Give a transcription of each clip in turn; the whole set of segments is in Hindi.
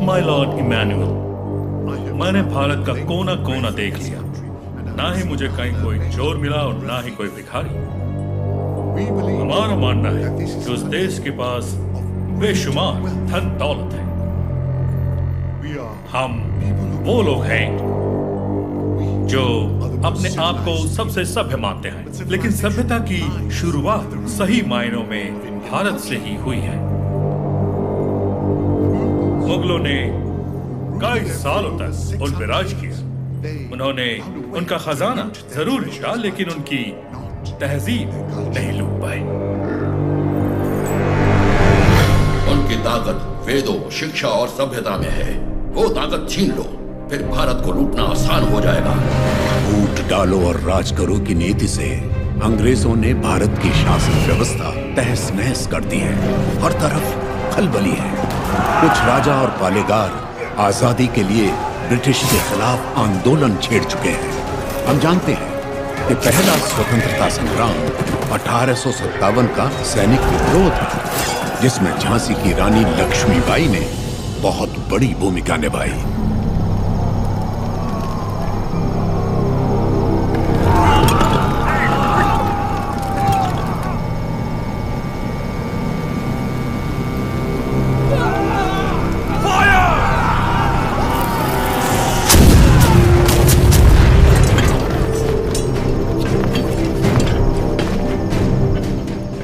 माय लॉर्ड इमैनुअल, मैंने भारत का कोना कोना देख लिया। ना ही मुझे कहीं कोई चोर मिला और ना ही कोई भिखारी। हमारा मानना है कि उस देश के पास बेशुमार धन दौलत है। हम वो लोग हैं जो अपने आप को सबसे सभ्य मानते हैं, लेकिन सभ्यता की शुरुआत सही मायनों में भारत से ही हुई है। मुगलों ने कई सालों तक उन पर राज किया। उन्होंने उनका खजाना जरूर लूटा, लेकिन उनकी तहजीब नहीं लूट पाए। उनकी ताकत वेदों, शिक्षा और सभ्यता में है। वो ताकत छीन लो, फिर भारत को लूटना आसान हो जाएगा। फूट डालो और राज करो की नीति से अंग्रेजों ने भारत की शासन व्यवस्था तहस नहस कर दी है। हर तरफ खलबली है। कुछ राजा और पालेगार आजादी के लिए ब्रिटिश के खिलाफ आंदोलन छेड़ चुके हैं। हम जानते हैं कि पहला स्वतंत्रता संग्राम 1857 का सैनिक विद्रोह था, जिसमें झांसी की रानी लक्ष्मीबाई ने बहुत बड़ी भूमिका निभाई।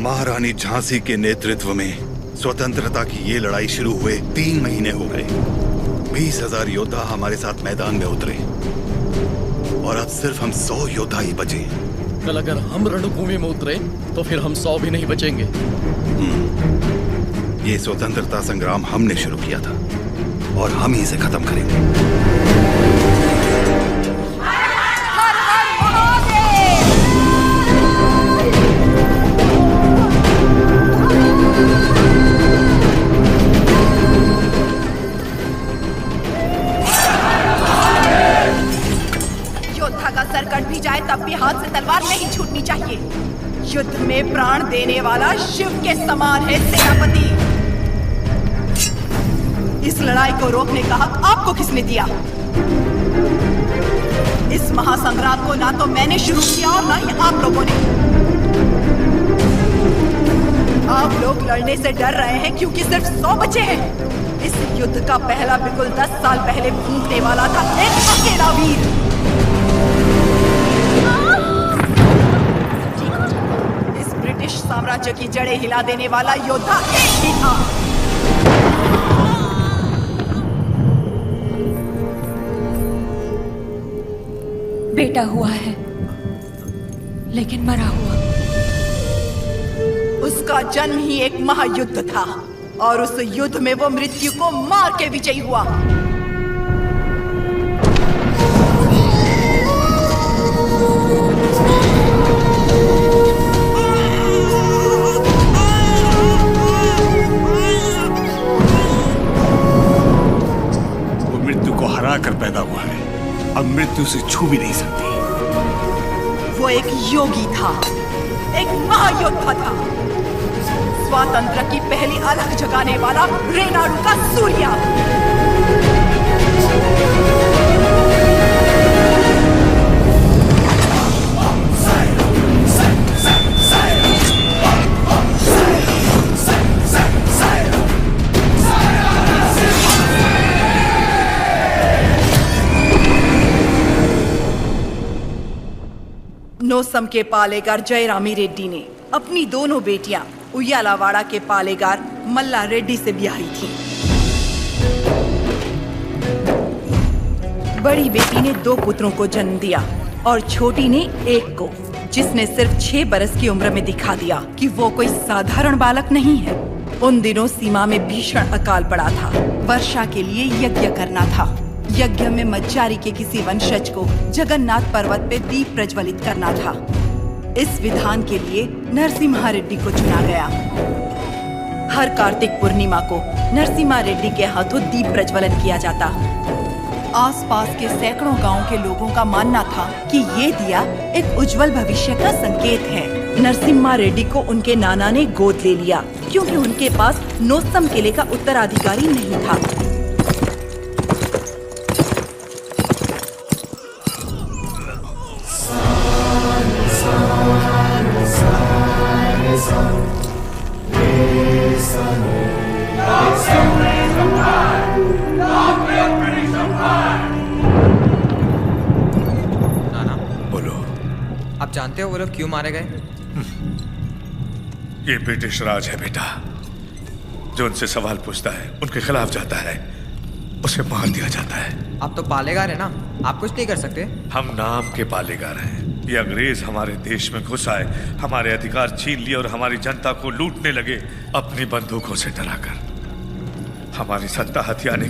महारानी झांसी के नेतृत्व में स्वतंत्रता की ये लड़ाई शुरू हुए 3 महीने हो गए। 20,000 योद्धा हमारे साथ मैदान में उतरे और अब सिर्फ हम 100 योद्धा ही बचे। कल अगर हम रणभूमि में उतरे तो फिर हम 100 भी नहीं बचेंगे। ये स्वतंत्रता संग्राम हमने शुरू किया था और हम ही इसे खत्म करेंगे। सर कट भी जाए तब भी हाथ से तलवार नहीं छूटनी चाहिए। युद्ध में प्राण देने वाला शिव के समान है सेनापति। इस लड़ाई को रोकने का हक आपको किसने दिया? इस महासंग्राम को ना तो मैंने शुरू किया और ना ही आप लोगों ने। आप लोग लड़ने से डर रहे हैं क्योंकि सिर्फ 100 बचे हैं। इस युद्ध का पहला बिगुल 10 साल पहले फूटने वाला था एक अकेला वीर। साम्राज्य की जड़ें हिला देने वाला योद्धा एक ही था। बेटा हुआ है, लेकिन मरा हुआ। उसका जन्म ही एक महायुद्ध था और उस युद्ध में वो मृत्यु को मार के विजयी हुआ। कर पैदा हुआ है, अब मृत्यु से छू भी नहीं सकती। वो एक योगी था, एक महायोद्धा था, स्वातंत्र की पहली अलख जगाने वाला रेनाडू का सूर्या। नोसम के पालेगार जयरामी रेड्डी ने अपनी दोनों बेटियां उయ్యాలవాడ के पालेगार मल्ला रेड्डी से ब्याही थी। बड़ी बेटी ने 2 पुत्रों को जन्म दिया और छोटी ने एक को, जिसने सिर्फ 6 बरस की उम्र में दिखा दिया कि वो कोई साधारण बालक नहीं है। उन दिनों सीमा में भीषण अकाल पड़ा था। वर्षा के लिए यज्ञ करना था। यज्ञ में मज्जारी के किसी वंशज को जगन्नाथ पर्वत पे दीप प्रज्वलित करना था। इस विधान के लिए नरसिम्हा रेड्डी को चुना गया। हर कार्तिक पूर्णिमा को नरसिम्हा रेड्डी के हाथों दीप प्रज्वलन किया जाता। आसपास के सैकड़ों गांवों के लोगों का मानना था कि ये दिया एक उज्जवल भविष्य का संकेत है। नरसिम्हा रेड्डी को उनके नाना ने गोद ले लिया क्योंकि उनके पास नोस्तम किले का उत्तराधिकारी नहीं था। नाना, बोलो। आप जानते हो वो लोग क्यों मारे गए? ये ब्रिटिश राज है बेटा। जो उनसे सवाल पूछता है, उनके खिलाफ जाता है, उसे मार दिया जाता है। आप तो पालेगार है ना, आप कुछ नहीं कर सकते? हम नाम के पालेगार हैं। ये अंग्रेज हमारे देश में घुस आए, हमारे अधिकार छीन लिए और हमारी जनता को लूटने लगे अपनी बंदूकों से डराकर। हमारी सत्ता हथियाने की